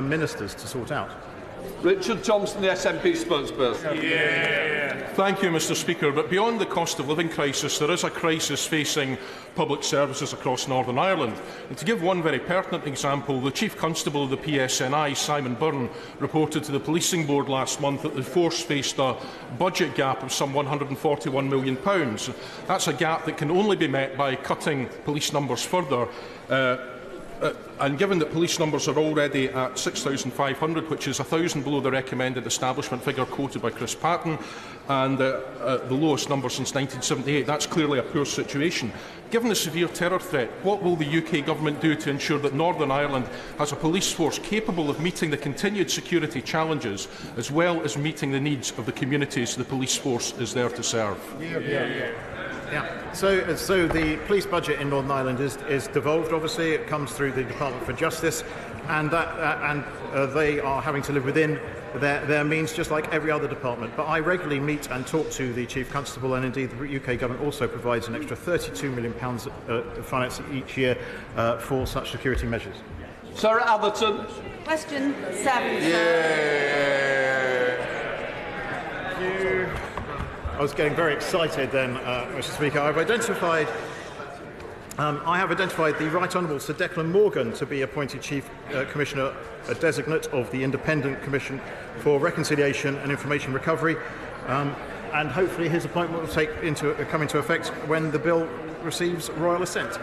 ministers to sort out. Richard Thompson, the SNP spokesperson. Thank you, Mr Speaker. But beyond the cost of living crisis, there is a crisis facing public services across Northern Ireland. And to give one very pertinent example, the Chief Constable of the PSNI, Simon Byrne, reported to the Policing Board last month that the force faced a budget gap of some £141 million. That's a gap that can only be met by cutting police numbers further. And given that police numbers are already at 6,500, which is 1,000 below the recommended establishment figure quoted by Chris Patton, and the lowest number since 1978, that's clearly a poor situation. Given the severe terror threat, what will the UK Government do to ensure that Northern Ireland has a police force capable of meeting the continued security challenges, as well as meeting the needs of the communities the police force is there to serve? So the police budget in Northern Ireland is devolved, obviously. It comes through the Department for Justice, and they are having to live within their means, just like every other department. But I regularly meet and talk to the Chief Constable, and indeed the UK Government also provides an extra £32 million of finance each year for such security measures. Sarah Atherton. Question 7. I was getting very excited then, Mr Speaker. I have identified the Right Honourable Sir Declan Morgan to be appointed Chief Commissioner Designate of the Independent Commission for Reconciliation and Information Recovery, and hopefully his appointment will come into effect when the bill receives royal assent.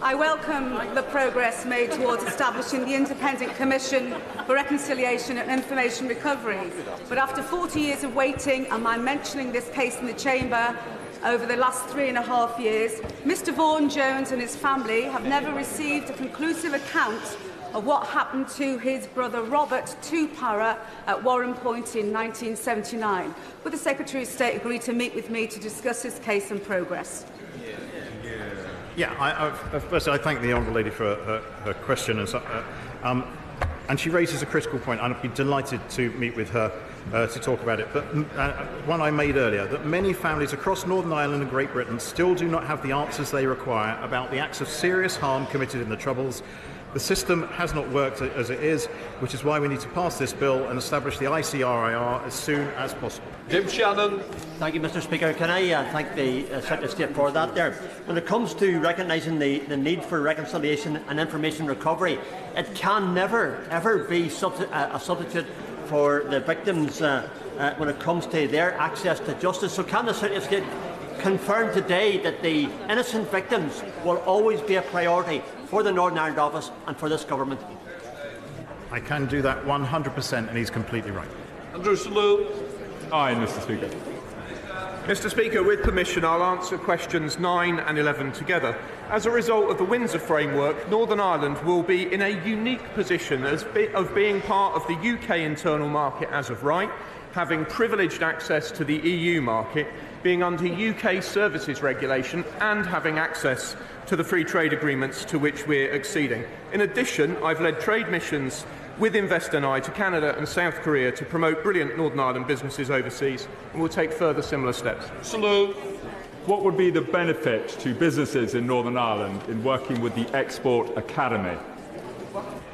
I welcome the progress made towards establishing the Independent Commission for Reconciliation and Information Recovery. But after 40 years of waiting and my mentioning this case in the Chamber over the last 3.5 years, Mr Vaughan Jones and his family have never received a conclusive account of what happened to his brother Robert Tupara at Warren Point in 1979. Would the Secretary of State agree to meet with me to discuss this case and progress? Firstly, I thank the Honourable Lady for her question, and she raises a critical point, and I'd be delighted to meet with her to talk about it. But one I made earlier, that many families across Northern Ireland and Great Britain still do not have the answers they require about the acts of serious harm committed in the Troubles. The system has not worked as it is, which is why we need to pass this bill and establish the ICRIR as soon as possible. Jim Shannon. Thank you, Mr Speaker. Can I thank the Secretary of State for that there? When it comes to recognising the need for reconciliation and information recovery, it can never, ever be a substitute for the victims when it comes to their access to justice. So can the Secretary of State confirm today that the innocent victims will always be a priority for the Northern Ireland Office and for this Government? I can do that 100%, and he's completely right. Andrew Selous. Aye, Mr Speaker. Mr Speaker, with permission, I'll answer questions 9 and 11 together. As a result of the Windsor Framework, Northern Ireland will be in a unique position of being part of the UK internal market as of right, having privileged access to the EU market, being under UK services regulation, and having access to the free trade agreements to which we're acceding. In addition, I've led trade missions with InvestNI to Canada and South Korea to promote brilliant Northern Ireland businesses overseas, and will take further similar steps. Salute. What would be the benefit to businesses in Northern Ireland in working with the Export Academy?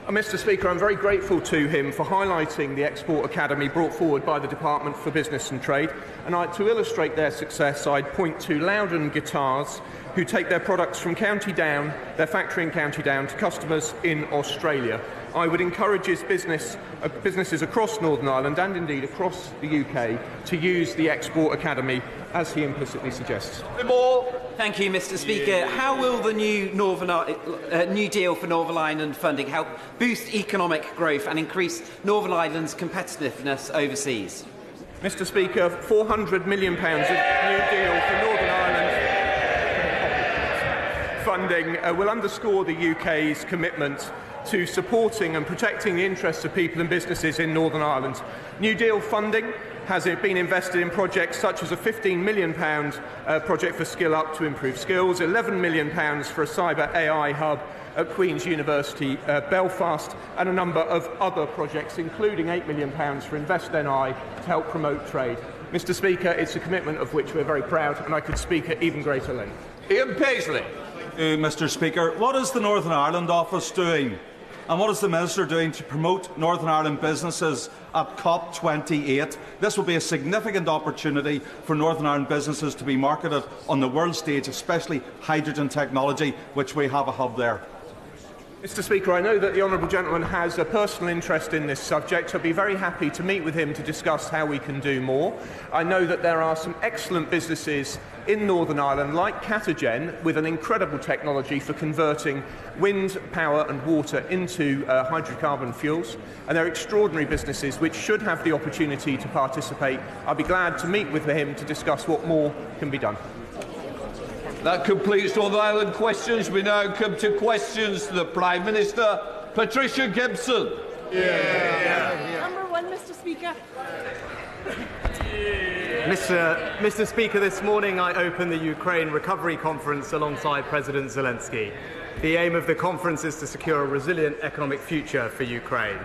Mr Speaker, I'm very grateful to him for highlighting the Export Academy brought forward by the Department for Business and Trade. And to illustrate their success, I'd point to Loudon Guitars, who take their products from County Down, their factory in County Down, to customers in Australia. I would encourage businesses across Northern Ireland and indeed across the UK to use the Export Academy, as he implicitly suggests. Thank you, Mr Speaker. How will the new New Deal for Northern Ireland funding help boost economic growth and increase Northern Ireland's competitiveness overseas? Mr Speaker, £400 million of New Deal for Northern Ireland funding will underscore the UK's commitment to supporting and protecting the interests of people and businesses in Northern Ireland. New Deal funding has been invested in projects such as a £15 million project for Skill Up to improve skills, £11 million for a cyber AI hub at Queen's University Belfast, and a number of other projects, including £8 million for InvestNI to help promote trade. Mr Speaker, it's a commitment of which we're very proud, and I could speak at even greater length. Ian Paisley. Mr Speaker, what is the Northern Ireland Office doing And what is the Minister doing to promote Northern Ireland businesses at COP28? This will be a significant opportunity for Northern Ireland businesses to be marketed on the world stage, especially hydrogen technology, which we have a hub there. Mr Speaker, I know that the honourable gentleman has a personal interest in this subject. I'd be very happy to meet with him to discuss how we can do more. I know that there are some excellent businesses in Northern Ireland, like Catagen, with an incredible technology for converting wind power and water into hydrocarbon fuels. And they're extraordinary businesses which should have the opportunity to participate. I'd be glad to meet with him to discuss what more can be done. That completes Northern Ireland questions. We now come to questions to the Prime Minister. Patricia Gibson. Number one, Mr Speaker. Mr Speaker, this morning I opened the Ukraine Recovery Conference alongside President Zelensky. The aim of the conference is to secure a resilient economic future for Ukraine.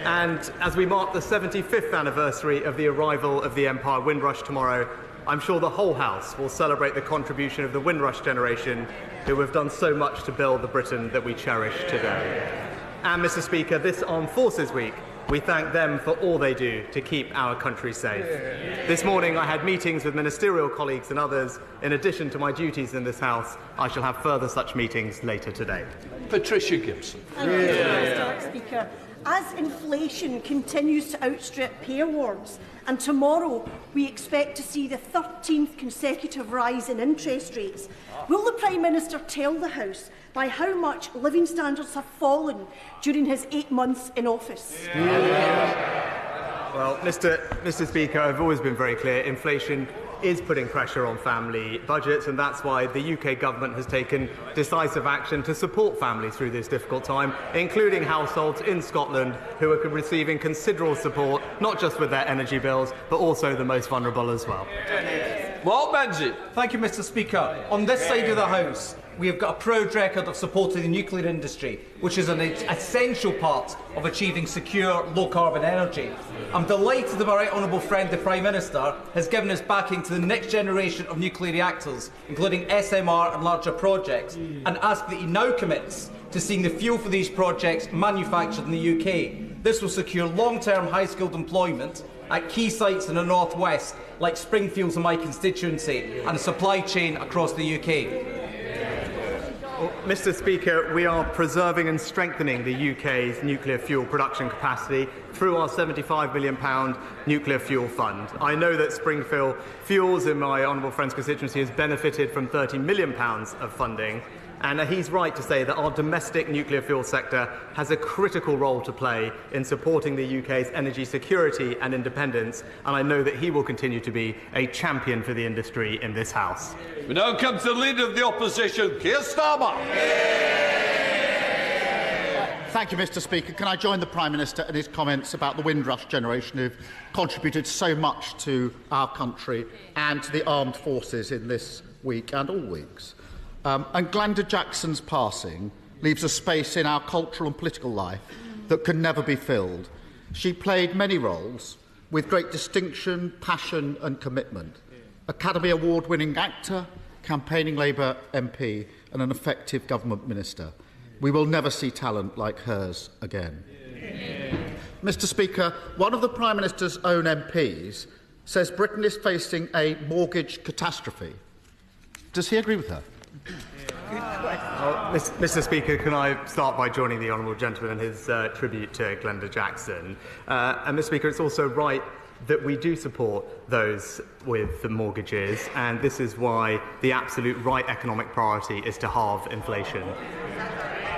And as we mark the 75th anniversary of the arrival of the Empire Windrush tomorrow, I'm sure the whole House will celebrate the contribution of the Windrush generation, who have done so much to build the Britain that we cherish today. And, Mr Speaker, this Armed Forces Week, we thank them for all they do to keep our country safe. This morning I had meetings with ministerial colleagues and others. In addition to my duties in this House, I shall have further such meetings later today. Patricia Gibson. Thank you, Mr Speaker. As inflation continues to outstrip pay awards, and tomorrow we expect to see the 13th consecutive rise in interest rates, will the Prime Minister tell the House by how much living standards have fallen during his 8 months in office? Well, Mr Speaker, I've always been very clear. Inflation is putting pressure on family budgets, and that's why the UK government has taken decisive action to support families through this difficult time, including households in Scotland who are receiving considerable support, not just with their energy bills, but also the most vulnerable as well. Mark Benji. Thank you, Mr Speaker. On this side of the House, we have got a proud record of supporting the nuclear industry, which is an essential part of achieving secure, low-carbon energy. I'm delighted that my right honourable friend, the Prime Minister, has given his backing to the next generation of nuclear reactors, including SMR and larger projects, and ask that he now commits to seeing the fuel for these projects manufactured in the UK. This will secure long-term high-skilled employment at key sites in the North West, like Springfields in my constituency, and a supply chain across the UK. Well, Mr Speaker, we are preserving and strengthening the UK's nuclear fuel production capacity through our £75 million nuclear fuel fund. I know that Springfield Fuels in my honourable friend's constituency has benefited from £30 million of funding. And he's right to say that our domestic nuclear fuel sector has a critical role to play in supporting the UK's energy security and independence, and I know that he will continue to be a champion for the industry in this House. We now come to the Leader of the Opposition, Keir Starmer. Thank you, Mr Speaker. Can I join the Prime Minister in his comments about the Windrush generation who've contributed so much to our country and to the armed forces in this week and all weeks? And Glenda Jackson's passing leaves a space in our cultural and political life that can never be filled. She played many roles with great distinction, passion and commitment. Academy Award-winning actor, campaigning Labour MP and an effective government minister. We will never see talent like hers again. Mr Speaker, one of the Prime Minister's own MPs says Britain is facing a mortgage catastrophe. Does he agree with her? Mr Speaker, can I start by joining the honourable gentleman in his tribute to Glenda Jackson? And Mr Speaker, it's also right that we do support those with the mortgages, and this is why the absolute right economic priority is to halve inflation.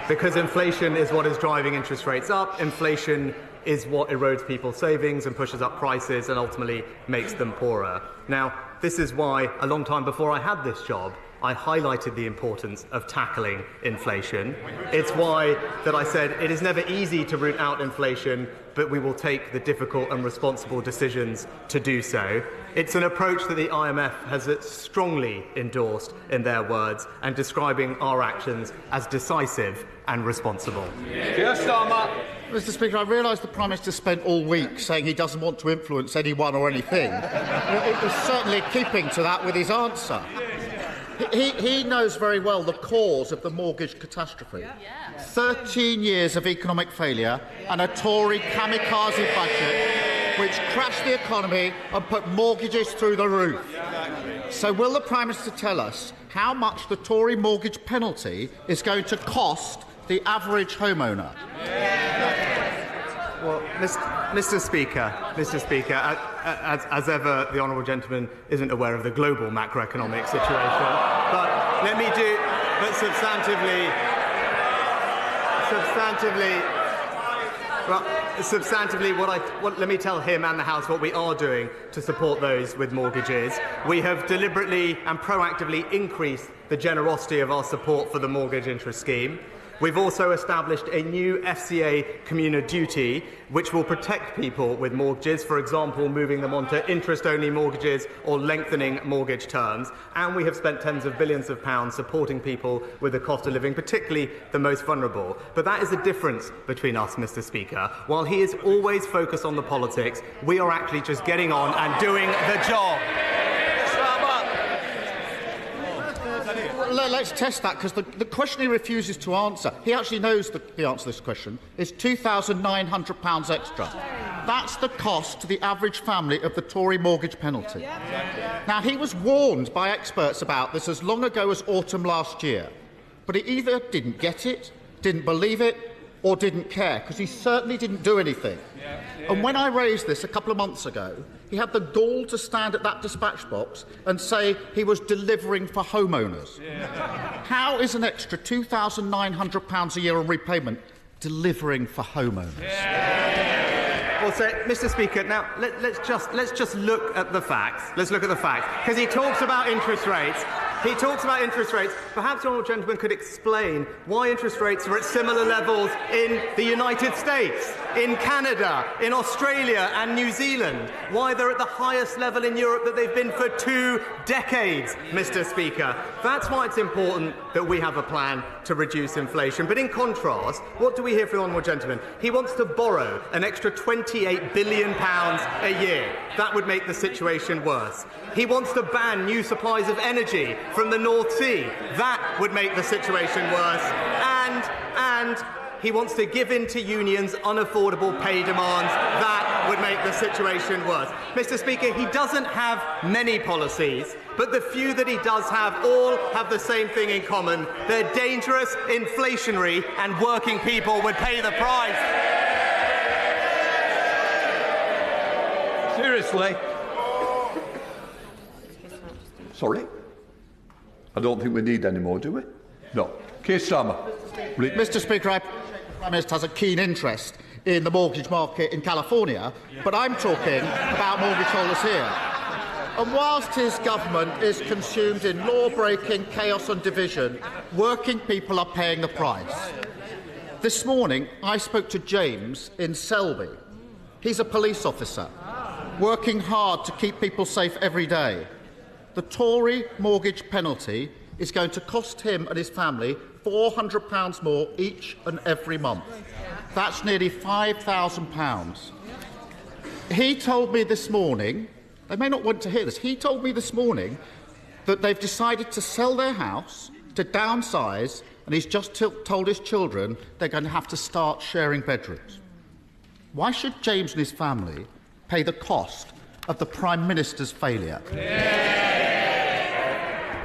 Because inflation is what is driving interest rates up, inflation is what erodes people's savings and pushes up prices and ultimately makes them poorer. Now, this is why, a long time before I had this job, I highlighted the importance of tackling inflation. It's why that I said it is never easy to root out inflation, but we will take the difficult and responsible decisions to do so. It's an approach that the IMF has strongly endorsed in their words and describing our actions as decisive and responsible. Keir Starmer. Mr Speaker, I realise the Prime Minister spent all week saying he doesn't want to influence anyone or anything. It was certainly keeping to that with his answer. He knows very well the cause of the mortgage catastrophe. 13 years of economic failure and a Tory kamikaze budget which crashed the economy and put mortgages through the roof. So will the Prime Minister tell us how much the Tory mortgage penalty is going to cost the average homeowner? Well, Mr. Speaker, as ever, the honourable gentleman isn't aware of the global macroeconomic situation. But let me do. But substantively, let me tell him and the House what we are doing to support those with mortgages. We have deliberately and proactively increased the generosity of our support for the mortgage interest scheme. We've also established a new FCA communal duty which will protect people with mortgages, for example, moving them onto interest-only mortgages or lengthening mortgage terms. And we have spent tens of billions of pounds supporting people with the cost of living, particularly the most vulnerable. But that is the difference between us, Mr. Speaker. While he is always focused on the politics, we are actually just getting on and doing the job. Let's test that, because the question he refuses to answer, he actually knows the answer to this question, is £2,900 extra. That's the cost to the average family of the Tory mortgage penalty. Now, he was warned by experts about this as long ago as autumn last year, but he either didn't get it, didn't believe it, or didn't care, because he certainly didn't do anything. And when I raised this a couple of months ago, he had the gall to stand at that dispatch box and say he was delivering for homeowners. How is an extra £2,900 a year on repayment delivering for homeowners? Well, so, Mr. Speaker, now let's just look at the facts. Let's look at the facts, because he talks about interest rates. Perhaps the honourable gentleman could explain why interest rates are at similar levels in the United States, in Canada, in Australia and New Zealand, why they're at the highest level in Europe that they've been for 2 decades, Mr. Speaker. That's why it's important that we have a plan to reduce inflation. But in contrast, what do we hear from the honourable gentleman? He wants to borrow an extra £28 billion a year. That would make the situation worse. He wants to ban new supplies of energy from the North Sea. That would make the situation worse. And he wants to give in to unions' unaffordable pay demands. That would make the situation worse. Mr. Speaker, he doesn't have many policies, but the few that he does have all have the same thing in common. They're dangerous, inflationary, and working people would pay the price. Seriously? Sorry? I don't think we need any more, do we? No. Keir Starmer. Mr. Speaker, I appreciate the Prime Minister has a keen interest in the mortgage market in California, but I'm talking about mortgage holders here. And whilst his government is consumed in law-breaking, chaos and division, working people are paying the price. This morning, I spoke to James in Selby. He's a police officer, working hard to keep people safe every day. The Tory mortgage penalty is going to cost him and his family £400 more each and every month. That's nearly £5,000. He told me this morning, they may not want to hear this, he told me this morning that they've decided to sell their house, to downsize, and he's just told his children they're going to have to start sharing bedrooms. Why should James and his family pay the cost of the Prime Minister's failure?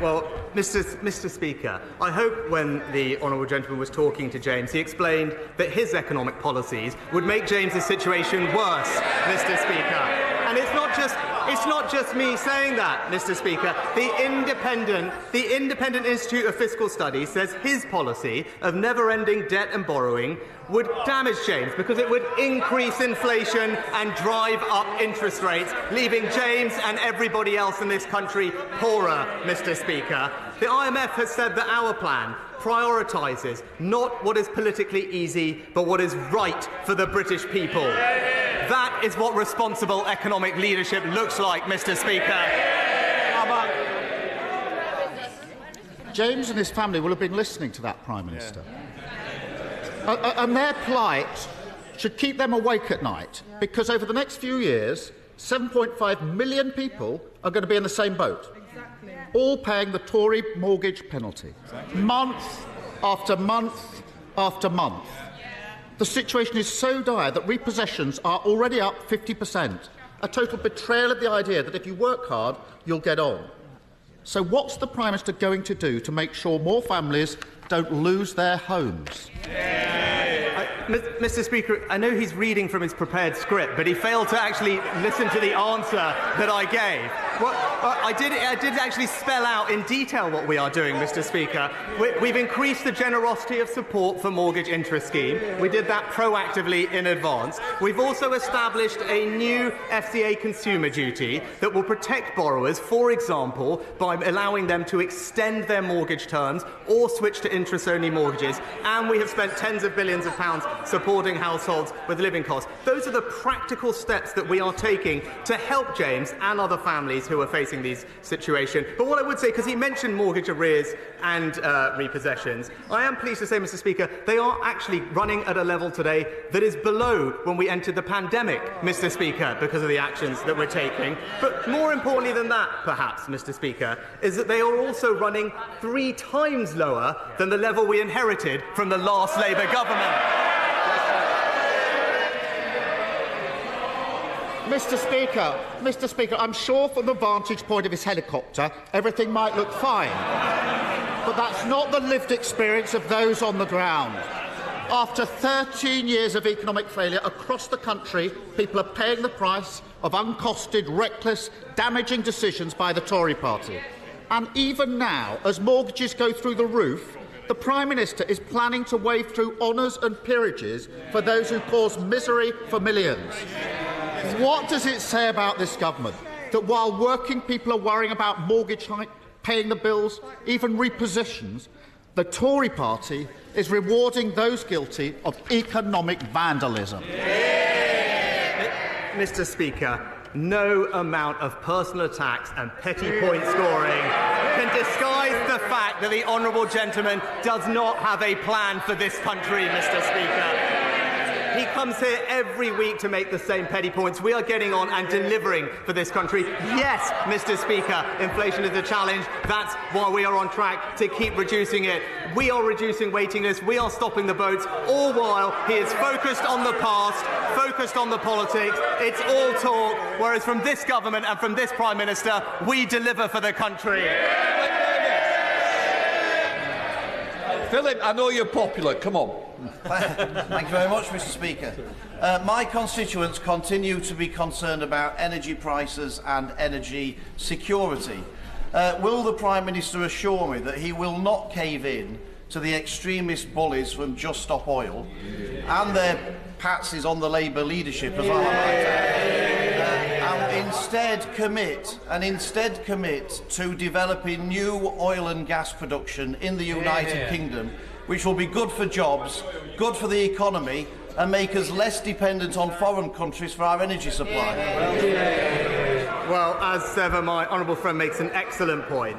Well, Mr. Speaker, I hope when the honourable gentleman was talking to James, he explained that his economic policies would make James's situation worse, Mr. Speaker. And it's not just me saying that, Mr. Speaker. The Independent Institute of Fiscal Studies says his policy of never-ending debt and borrowing would damage James because it would increase inflation and drive up interest rates, leaving James and everybody else in this country poorer, Mr. Speaker. The IMF has said that our plan prioritises not what is politically easy, but what is right for the British people. That is what responsible economic leadership looks like, Mr. Speaker. James and his family will have been listening to that Prime Minister. And their plight should keep them awake at night, because over the next few years, 7.5 million people are going to be in the same boat. all paying the Tory mortgage penalty, month after month after month. The situation is so dire that repossessions are already up 50%, a total betrayal of the idea that if you work hard, you'll get on. So what's the Prime Minister going to do to make sure more families don't lose their homes? Mr. Speaker, I know he's reading from his prepared script, but he failed to actually listen to the answer that I gave. I did actually spell out in detail what we are doing, Mr. Speaker. We've increased the generosity of support for mortgage interest scheme. We did that proactively in advance. We've also established a new FCA consumer duty that will protect borrowers, for example, by allowing them to extend their mortgage terms or switch to interest-only mortgages. And we have spent tens of billions of pounds supporting households with living costs. Those are the practical steps that we are taking to help James and other families who are facing these situations. But what I would say, because he mentioned mortgage arrears and repossessions, I am pleased to say, Mr. Speaker, they are actually running at a level today that is below when we entered the pandemic, Mr. Speaker, because of the actions that we're taking. But more importantly than that, perhaps, Mr. Speaker, is that they are also running 3 times lower than the level we inherited from the last Labour government. Mr. Speaker, I'm sure from the vantage point of his helicopter, everything might look fine. But that's not the lived experience of those on the ground. After 13 years of economic failure across the country, people are paying the price of uncosted, reckless, damaging decisions by the Tory party. And even now, as mortgages go through the roof, the Prime Minister is planning to wave through honours and peerages for those who cause misery for millions. What does it say about this government that while working people are worrying about mortgage hike, paying the bills, even repossessions, the Tory party is rewarding those guilty of economic vandalism? Mr. Speaker, no amount of personal attacks and petty point scoring can disguise the fact that the honourable gentleman does not have a plan for this country, Mr. Speaker. He comes here every week to make the same petty points. We are getting on and delivering for this country. Yes, Mr. Speaker, inflation is a challenge. That's why we are on track to keep reducing it. We are reducing waiting lists. We are stopping the votes, all while he is focused on the past, focused on the politics. It's all talk, whereas from this government and from this Prime Minister, we deliver for the country. Philip, I know you're popular. Come on. Thank you very much, Mr. Speaker. My constituents continue to be concerned about energy prices and energy security. Will the Prime Minister assure me that he will not cave in to the extremist bullies from Just Stop Oil and their patsies on the Labour leadership as well, and instead commit to developing new oil and gas production in the United Kingdom, which will be good for jobs, good for the economy, and make us less dependent on foreign countries for our energy supply? Well, as ever, my honourable friend makes an excellent point.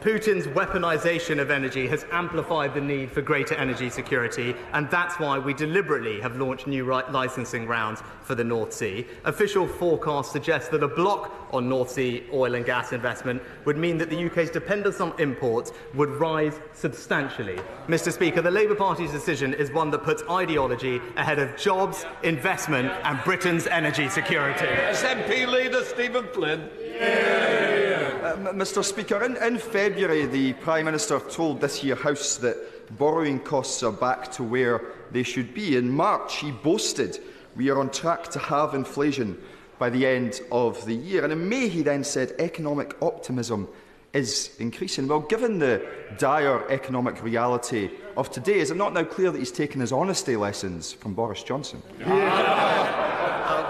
Putin's weaponisation of energy has amplified the need for greater energy security, and that's why we deliberately have launched new licensing rounds for the North Sea. Official forecasts suggest that a block on North Sea oil and gas investment would mean that the UK's dependence on imports would rise substantially. Mr. Speaker, the Labour Party's decision is one that puts ideology ahead of jobs, investment and Britain's energy security. SNP leader Stephen Flynn. Mr. Speaker, in February, the Prime Minister told this here House that borrowing costs are back to where they should be. In March, he boasted we are on track to halve inflation by the end of the year. And in May, he then said economic optimism is increasing. Well, given the dire economic reality of today, is it not now clear that he's taken his honesty lessons from Boris Johnson?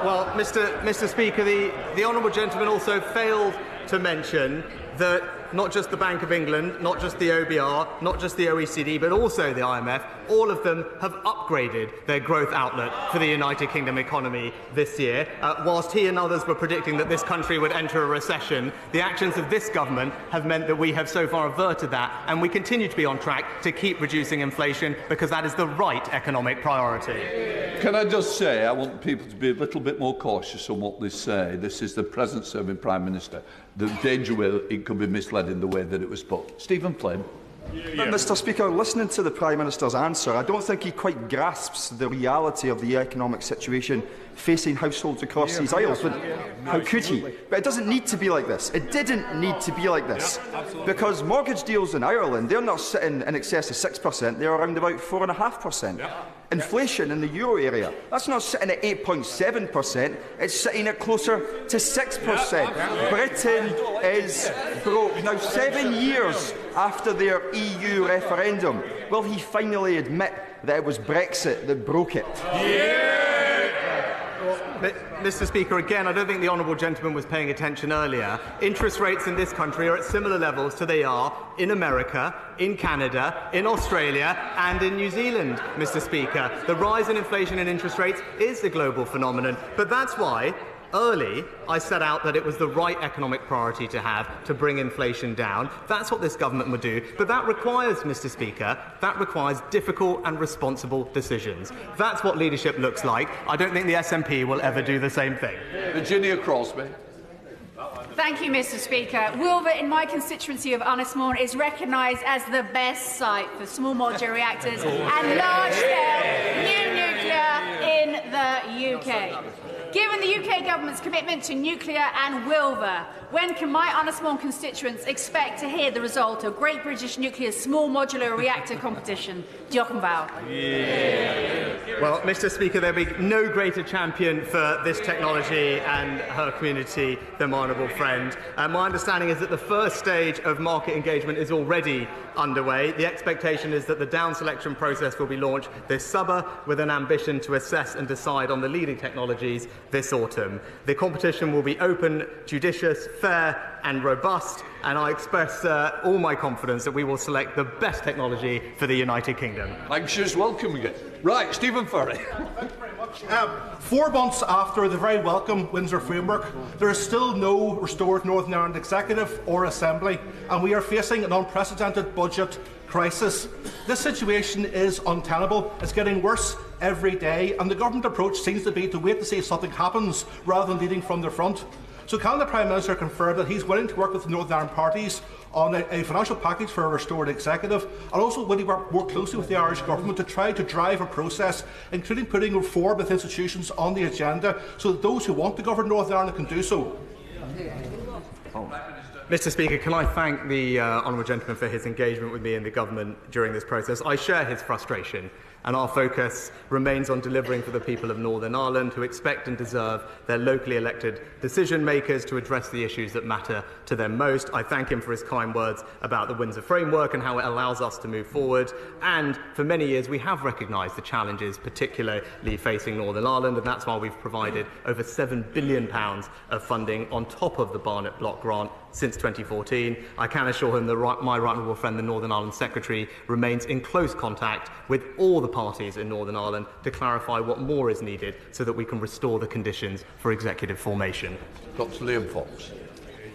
Well, Mr. Speaker, the honourable gentleman also failed to mention that not just the Bank of England, not just the OBR, not just the OECD, but also the IMF all of them have upgraded their growth outlook for the United Kingdom economy this year. Whilst he and others were predicting that this country would enter a recession, the actions of this government have meant that we have so far averted that, and we continue to be on track to keep reducing inflation because that is the right economic priority. Can I just say, I want people to be a little bit more cautious on what they say. This is the present serving Prime Minister. The danger will it could be misled in the way that it was put. Stephen Flynn. Mr Speaker, listening to the Prime Minister's answer, I don't think he quite grasps the reality of the economic situation facing households across these aisles. But how could he? But it doesn't need to be like this. It didn't need to be like this. Because mortgage deals in Ireland, they're not sitting in excess of 6%, they're around about 4.5%. Inflation in the euro area, that's not sitting at 8.7%, it's sitting at closer to 6%. Britain is broke. Now, 7 years after their EU referendum, will he finally admit that it was Brexit that broke it? Mr Speaker, again, I don't think the honourable gentleman was paying attention earlier. Interest rates in this country are at similar levels to they are in America, in Canada, in Australia and in New Zealand, Mr Speaker. The rise in inflation and interest rates is a global phenomenon, but that's why early I set out that it was the right economic priority to have to bring inflation down. That's what this government would do. But that requires, Mr Speaker, that requires difficult and responsible decisions. That's what leadership looks like. I don't think the SNP will ever do the same thing. Virginia Crosby. Thank you, Mr Speaker. Wilver, in my constituency of Anismore, is recognised as the best site for small modular reactors and large-scale new nuclear in the UK. Given the UK government's commitment to nuclear and Wilver, when can my Anismore constituents expect to hear the result of Great British Nuclear's small modular reactor competition? Diolch yn fawr. Well, Mr Speaker, there will be no greater champion for this technology and her community than my honourable friend. My understanding is that the first stage of market engagement is already underway. The expectation is that the down selection process will be launched this summer with an ambition to assess and decide on the leading technologies this autumn. The competition will be open, judicious, fair and robust, and I express all my confidence that we will select the best technology for the United Kingdom. Anxious welcoming it. Right, Stephen Furry. 4 months after the very welcome Windsor Framework, there is still no restored Northern Ireland Executive or Assembly, and we are facing an unprecedented budget crisis. This situation is untenable. It's getting worse every day, and the government approach seems to be to wait to see if something happens rather than leading from the front. So can the Prime Minister confirm that he's willing to work with the Northern Ireland parties on a financial package for a restored executive, and also will he work more closely with the Irish government to try to drive a process, including putting reform with institutions on the agenda, so that those who want to govern Northern Ireland can do so? Mr Speaker, can I thank the honourable gentleman for his engagement with me and the government during this process. I share his frustration, and our focus remains on delivering for the people of Northern Ireland who expect and deserve their locally elected decision makers to address the issues that matter to them most. I thank him for his kind words about the Windsor Framework and how it allows us to move forward. And for many years we have recognised the challenges particularly facing Northern Ireland, and that's why we've provided over £7 billion of funding on top of the Barnett Block grant since 2014. I can assure him that my right honourable friend, the Northern Ireland Secretary, remains in close contact with all the parties in Northern Ireland to clarify what more is needed so that we can restore the conditions for executive formation. Dr. Liam Fox.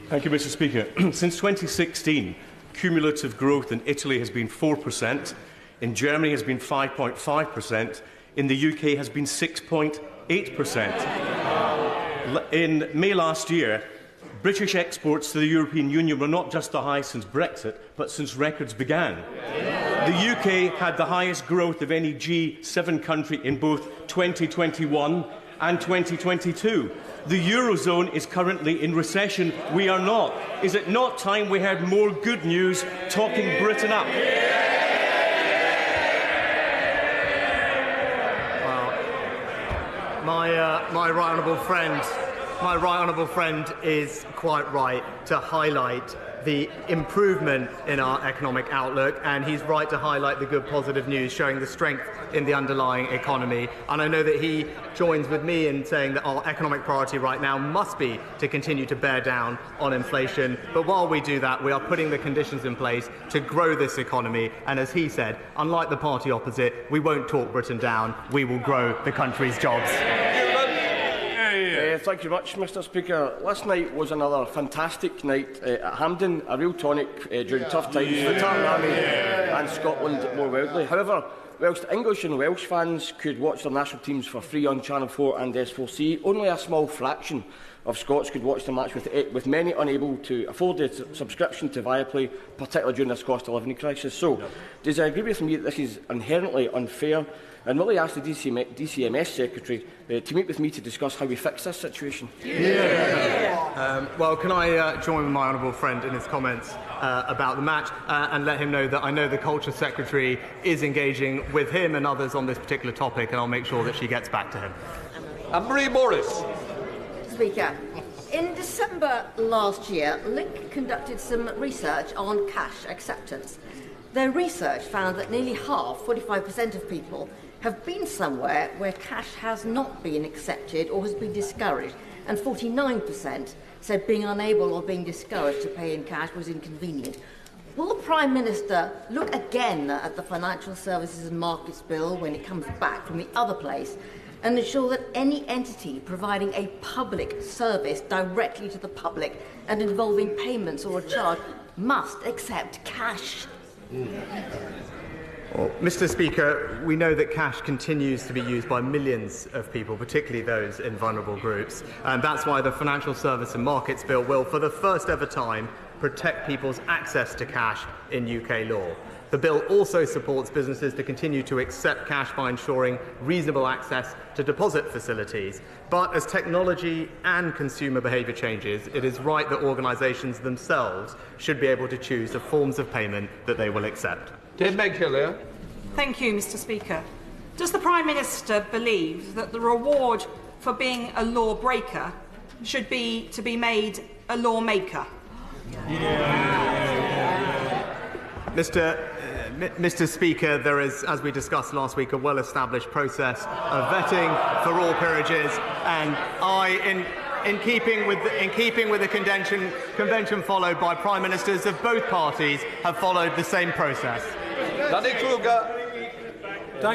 Thank you, Mr Speaker. Since 2016, cumulative growth in Italy has been 4%, in Germany has been 5.5%, in the UK has been 6.8%. In May last year, British exports to the European Union were not just the highest since Brexit, but since records began. The UK had the highest growth of any G7 country in both 2021 and 2022. The Eurozone is currently in recession. We are not. Is it not time we heard more good news talking Britain up? Well, my right honourable friend my right honourable friend is quite right to highlight the improvement in our economic outlook, and he's right to highlight the good positive news showing the strength in the underlying economy. And I know that he joins with me in saying that our economic priority right now must be to continue to bear down on inflation. But while we do that, we are putting the conditions in place to grow this economy. And as he said, unlike the party opposite, we won't talk Britain down, we will grow the country's jobs. Thank you much, Mr Speaker. Last night was another fantastic night at Hampden, a real tonic during tough times for the Tartan Army and Scotland more widely. However, whilst English and Welsh fans could watch their national teams for free on Channel 4 and S4C, only a small fraction of Scots could watch the match, with many unable to afford the subscription to Viaplay, particularly during this cost of living crisis. So, does he agree with me that this is inherently unfair? And will I ask the DCMS Secretary to meet with me to discuss how we fix this situation? Well, can I join with my honourable friend in his comments about the match and let him know that I know the Culture Secretary is engaging with him and others on this particular topic, and I'll make sure that she gets back to him. Anne-Marie Morris. Speaker, in December last year, Link conducted some research on cash acceptance. Their research found that nearly half, 45% of people, have been somewhere where cash has not been accepted or has been discouraged, and 49% said being unable or being discouraged to pay in cash was inconvenient. Will the Prime Minister look again at the Financial Services and Markets Bill when it comes back from the other place and ensure that any entity providing a public service directly to the public and involving payments or a charge must accept cash? Well, Mr Speaker, we know that cash continues to be used by millions of people, particularly those in vulnerable groups, and that's why the Financial Service and Markets Bill will, for the first ever time, protect people's access to cash in UK law. The bill also supports businesses to continue to accept cash by ensuring reasonable access to deposit facilities. But as technology and consumer behaviour changes, it is right that organisations themselves should be able to choose the forms of payment that they will accept. Thank you, Mr Speaker. Does the Prime Minister believe that the reward for being a lawbreaker should be to be made a lawmaker? Mr Speaker, there is, as we discussed last week, a well-established process of vetting for all peerages, and in keeping with the convention followed by Prime Ministers of both parties, have followed the same process. Thank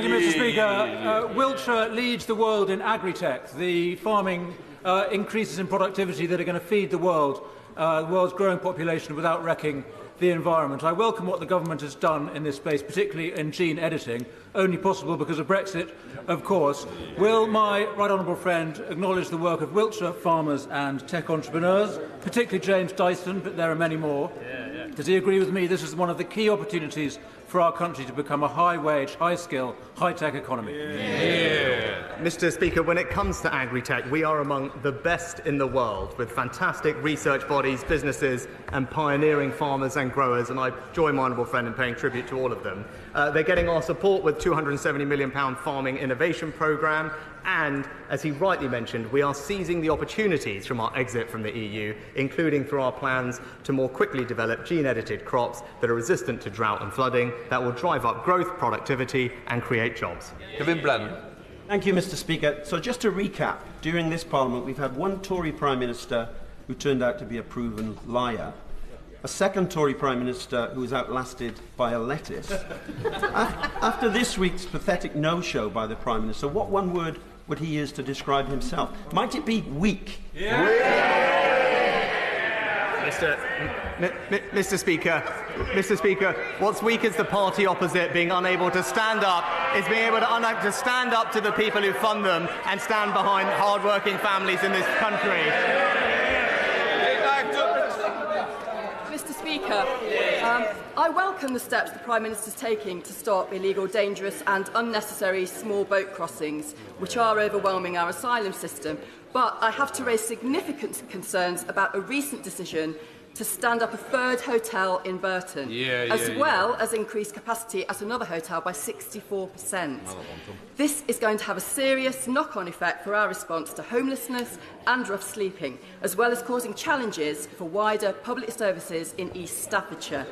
you, Mr Speaker. Wiltshire leads the world in agri-tech, the farming increases in productivity that are going to feed the world's growing population without wrecking the environment. I welcome what the government has done in this space, particularly in gene editing, only possible because of Brexit, of course. Will my right honourable friend acknowledge the work of Wiltshire farmers and tech entrepreneurs, particularly James Dyson, but there are many more? Does he agree with me this is one of the key opportunities for our country to become a high-wage, high-skill, high-tech economy? Mr Speaker, when it comes to agri-tech, we are among the best in the world, with fantastic research bodies, businesses and pioneering farmers and growers, and I join my honourable friend in paying tribute to all of them. They're getting our support with £270 million farming innovation programme, and, as he rightly mentioned, we are seizing the opportunities from our exit from the EU, including through our plans to more quickly develop gene-edited crops that are resistant to drought and flooding, that will drive up growth, productivity and create jobs. Kevin Brennan. Thank you, Mr Speaker. So just to recap, during this Parliament we've had one Tory Prime Minister who turned out to be a proven liar, a second Tory Prime Minister who was outlasted by a lettuce. After this week's pathetic no-show by the Prime Minister, what one word would he use to describe himself? Might it be weak? Mr Speaker, what's weak is the party opposite being unable to stand up, is being able to stand up to the people who fund them and stand behind hard-working families in this country. Mr Speaker, I welcome the steps the Prime Minister is taking to stop illegal, dangerous and unnecessary small boat crossings, which are overwhelming our asylum system. But I have to raise significant concerns about a recent decision to stand up a third hotel in Burton, as well as increase capacity at another hotel by 64%. This is going to have a serious knock-on effect for our response to homelessness and rough sleeping, as well as causing challenges for wider public services in East Staffordshire.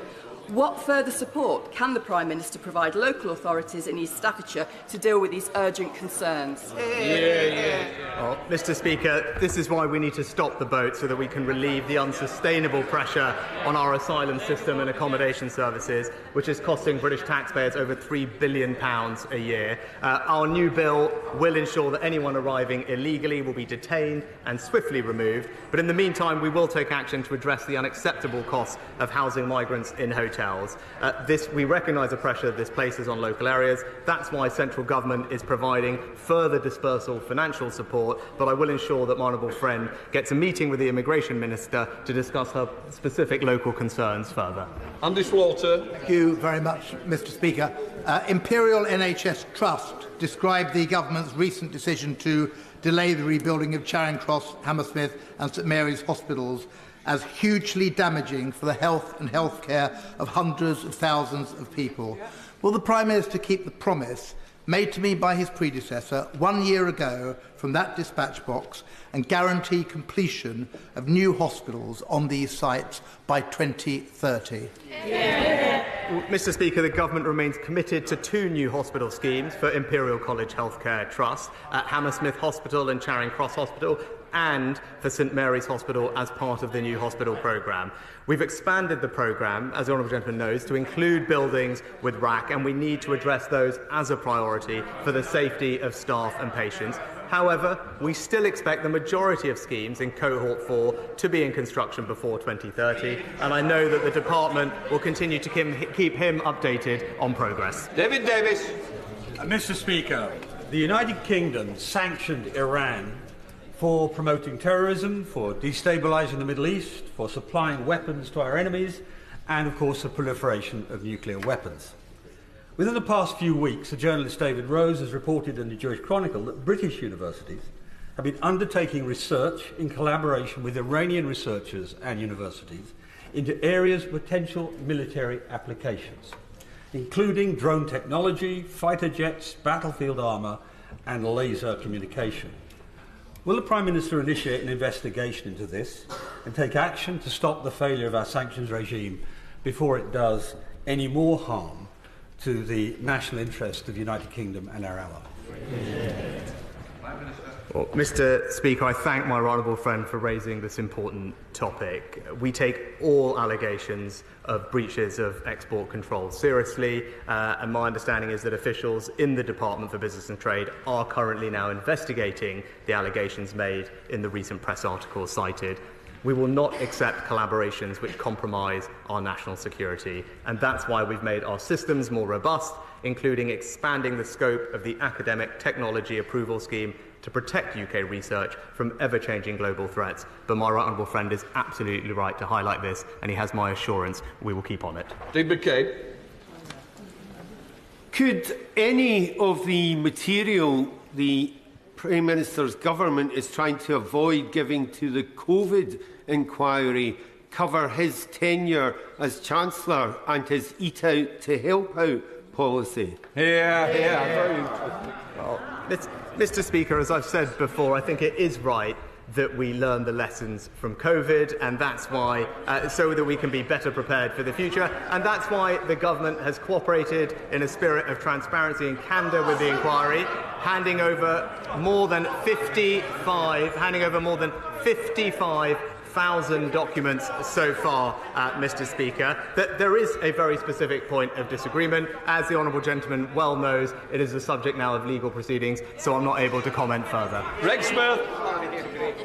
What further support can the Prime Minister provide local authorities in East Staffordshire to deal with these urgent concerns? Well, Mr. Speaker, this is why we need to stop the boat so that we can relieve the unsustainable pressure on our asylum system and accommodation services, which is costing British taxpayers over £3 billion a year. Our new bill will ensure that anyone arriving illegally will be detained and swiftly removed, but in the meantime we will take action to address the unacceptable costs of housing migrants in hotels. We recognise the pressure this places on local areas. That's why central government is providing further dispersal financial support, but I will ensure that my honourable friend gets a meeting with the Immigration Minister to discuss her specific local concerns further. Andy Slaughter. Thank you very much, Mr. Speaker. Imperial NHS Trust described the government's recent decision to delay the rebuilding of Charing Cross, Hammersmith and St Mary's hospitals as hugely damaging for the health and healthcare of hundreds of thousands of people. Will the Prime Minister keep the promise made to me by his predecessor 1 year ago from that dispatch box and guarantee completion of new hospitals on these sites by 2030? Mr. Speaker, the Government remains committed to 2 new hospital schemes for Imperial College Healthcare Trust, at Hammersmith Hospital and Charing Cross Hospital, and for St Mary's Hospital as part of the new hospital programme. We've expanded the programme, as the honourable gentleman knows, to include buildings with RAC, and we need to address those as a priority for the safety of staff and patients. However, we still expect the majority of schemes in Cohort 4 to be in construction before 2030, and I know that the Department will continue to keep him updated on progress. David Davis. Mr. Speaker, the United Kingdom sanctioned Iran for promoting terrorism, for destabilising the Middle East, for supplying weapons to our enemies, and, of course, the proliferation of nuclear weapons. Within the past few weeks, the journalist David Rose has reported in the Jewish Chronicle that British universities have been undertaking research in collaboration with Iranian researchers and universities into areas of potential military applications, including drone technology, fighter jets, battlefield armour, and laser communication. Will the Prime Minister initiate an investigation into this and take action to stop the failure of our sanctions regime before it does any more harm to the national interest of the United Kingdom and our allies? Well, Mr. Speaker, I thank my honourable friend for raising this important topic. We take all allegations of breaches of export controls seriously, and my understanding is that officials in the Department for Business and Trade are currently now investigating the allegations made in the recent press articles cited. We will not accept collaborations which compromise our national security, and that's why we've made our systems more robust, including expanding the scope of the Academic Technology Approval Scheme to protect UK research from ever-changing global threats. But my right honourable friend is absolutely right to highlight this, and he has my assurance we will keep on it. Dean McCabe. Could any of the material the Prime Minister's government is trying to avoid giving to the COVID inquiry cover his tenure as Chancellor and his eat out to help out policy? Well, Mr. Speaker, as I've said before, I think it is right that we learn the lessons from COVID, and that's why, so that we can be better prepared for the future, and that's why the government has cooperated in a spirit of transparency and candour with the inquiry, handing over more than 55,000 documents so far, Mr. Speaker. That there is a very specific point of disagreement. As the honourable gentleman well knows, it is the subject now of legal proceedings, so I'm not able to comment further. Greg Smith.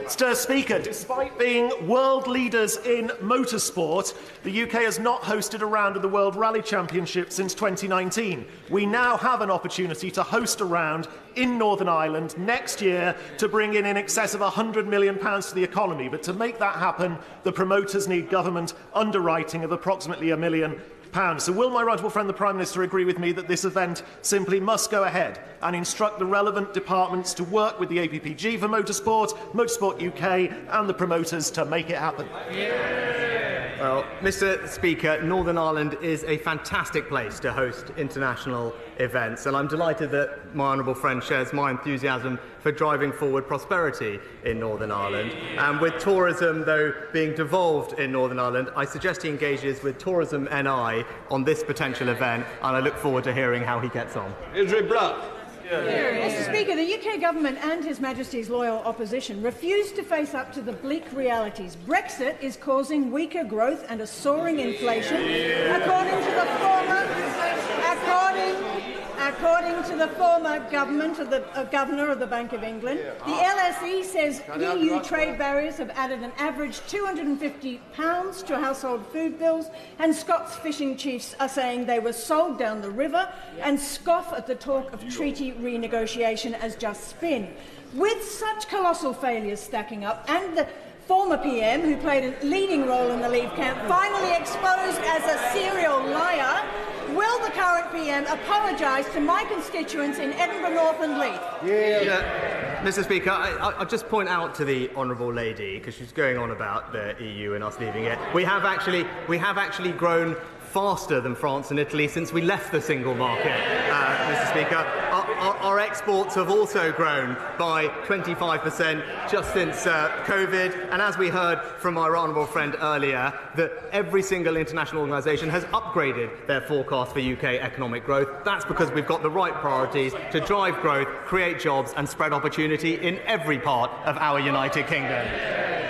Mr. Speaker, despite being world leaders in motorsport, the UK has not hosted a round of the World Rally Championship since 2019. We now have an opportunity to host a round in Northern Ireland next year to bring in excess of £100 million to the economy. But to make that happen, the promoters need government underwriting of approximately £1 million. So will my right honourable friend the Prime Minister agree with me that this event simply must go ahead and instruct the relevant departments to work with the APPG for motorsport, Motorsport UK and the promoters to make it happen? Well, Mr. Speaker, Northern Ireland is a fantastic place to host international events, and I'm delighted that my honourable friend shares my enthusiasm for driving forward prosperity in Northern Ireland. And with tourism, though, being devolved in Northern Ireland, I suggest he engages with Tourism NI on this potential event, and I look forward to hearing how he gets on. Mr. Speaker, the UK government and His Majesty's loyal opposition refuse to face up to the bleak realities. Brexit is causing weaker growth and a soaring inflation, according to the former governor of the Bank of England. The LSE says EU trade barriers have added an average £250 to household food bills, and Scots fishing chiefs are saying they were sold down the river and scoff at the talk of treaty renegotiation as just spin. With such colossal failures stacking up, and the former PM, who played a leading role in the Leave camp, finally exposed as a serial liar, will the current PM apologise to my constituents in Edinburgh North and Leith? Mr. Speaker, I'll just point out to the honourable lady, because she's going on about the EU and us leaving it, we have actually grown faster than France and Italy since we left the single market, Mr. Speaker. Our exports have also grown by 25% just since COVID, and as we heard from our honourable friend earlier, that every single international organisation has upgraded their forecast for UK economic growth. That's because we've got the right priorities to drive growth, create jobs and spread opportunity in every part of our United Kingdom.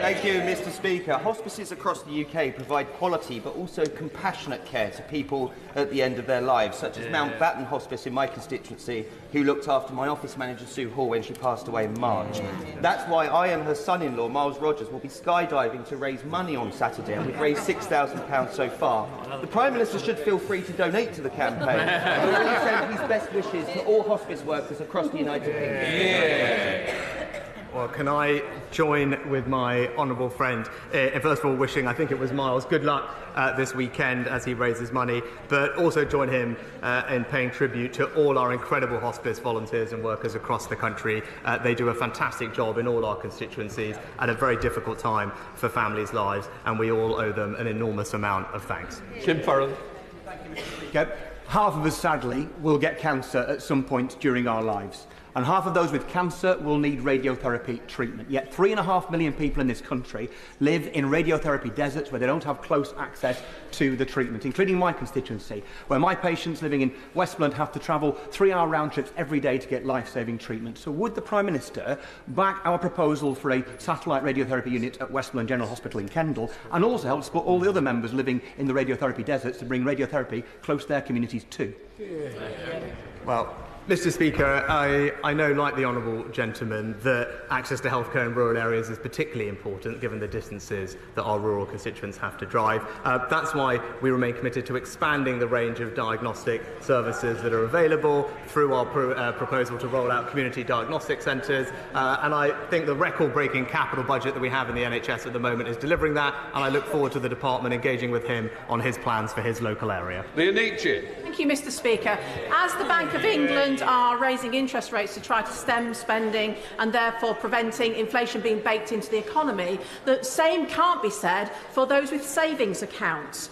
Thank you, Mr. Speaker. Hospices across the UK provide quality but also compassionate care to people at the end of their lives, such as Mountbatten Hospice in my constituency, who looked after my office manager Sue Hall when she passed away in March. That's why I and her son-in-law, Miles Rogers, will be skydiving to raise money on Saturday, and we've raised £6,000 so far. The Prime Minister should feel free to donate to the campaign, and will send his best wishes to all hospice workers across the United Kingdom. Well, can I join with my honourable friend in first of all wishing, I think it was Miles, good luck this weekend as he raises money, but also join him in paying tribute to all our incredible hospice volunteers and workers across the country. They do a fantastic job in all our constituencies at a very difficult time for families' lives, and we all owe them an enormous amount of thanks. Tim Farrell. Half of us, sadly, will get cancer at some point during our lives. And half of those with cancer will need radiotherapy treatment. Yet 3.5 million people in this country live in radiotherapy deserts where they don't have close access to the treatment, including my constituency, where my patients living in Westmoreland have to travel 3-hour round trips every day to get life-saving treatment. So would the Prime Minister back our proposal for a satellite radiotherapy unit at Westmoreland General Hospital in Kendal, and also help support all the other members living in the radiotherapy deserts to bring radiotherapy close to their communities too? Well, Mr. Speaker, I know, like the honourable gentleman, that access to healthcare in rural areas is particularly important given the distances that our rural constituents have to drive. That's why we remain committed to expanding the range of diagnostic services that are available through our proposal to roll out community diagnostic centres. And I think the record-breaking capital budget that we have in the NHS at the moment is delivering that, and I look forward to the department engaging with him on his plans for his local area. Thank you, Mr. Speaker. As the Bank of England are raising interest rates to try to stem spending and therefore preventing inflation being baked into the economy, the same can't be said for those with savings accounts.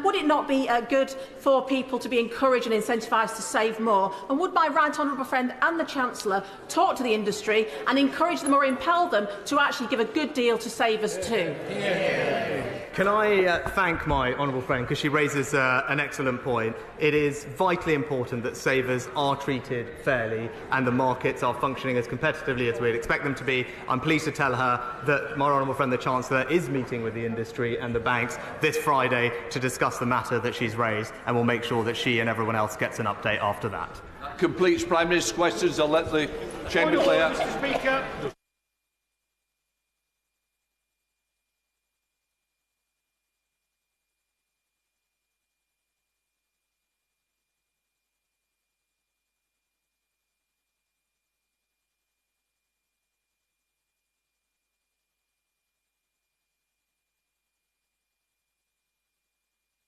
Would it not be good for people to be encouraged and incentivised to save more? And would my right honourable friend and the Chancellor talk to the industry and encourage them or impel them to actually give a good deal to savers too? Can I thank my honourable friend, because she raises an excellent point. It is vitally important that savers are treated fairly and the markets are functioning as competitively as we'd expect them to be. I'm pleased to tell her that my honourable friend, the Chancellor, is meeting with the industry and the banks this Friday to discuss the matter that she's raised, and will make sure that she and everyone else gets an update after that. Completes Prime Minister's questions. I'll let the Chamber clear. Mr. Speaker.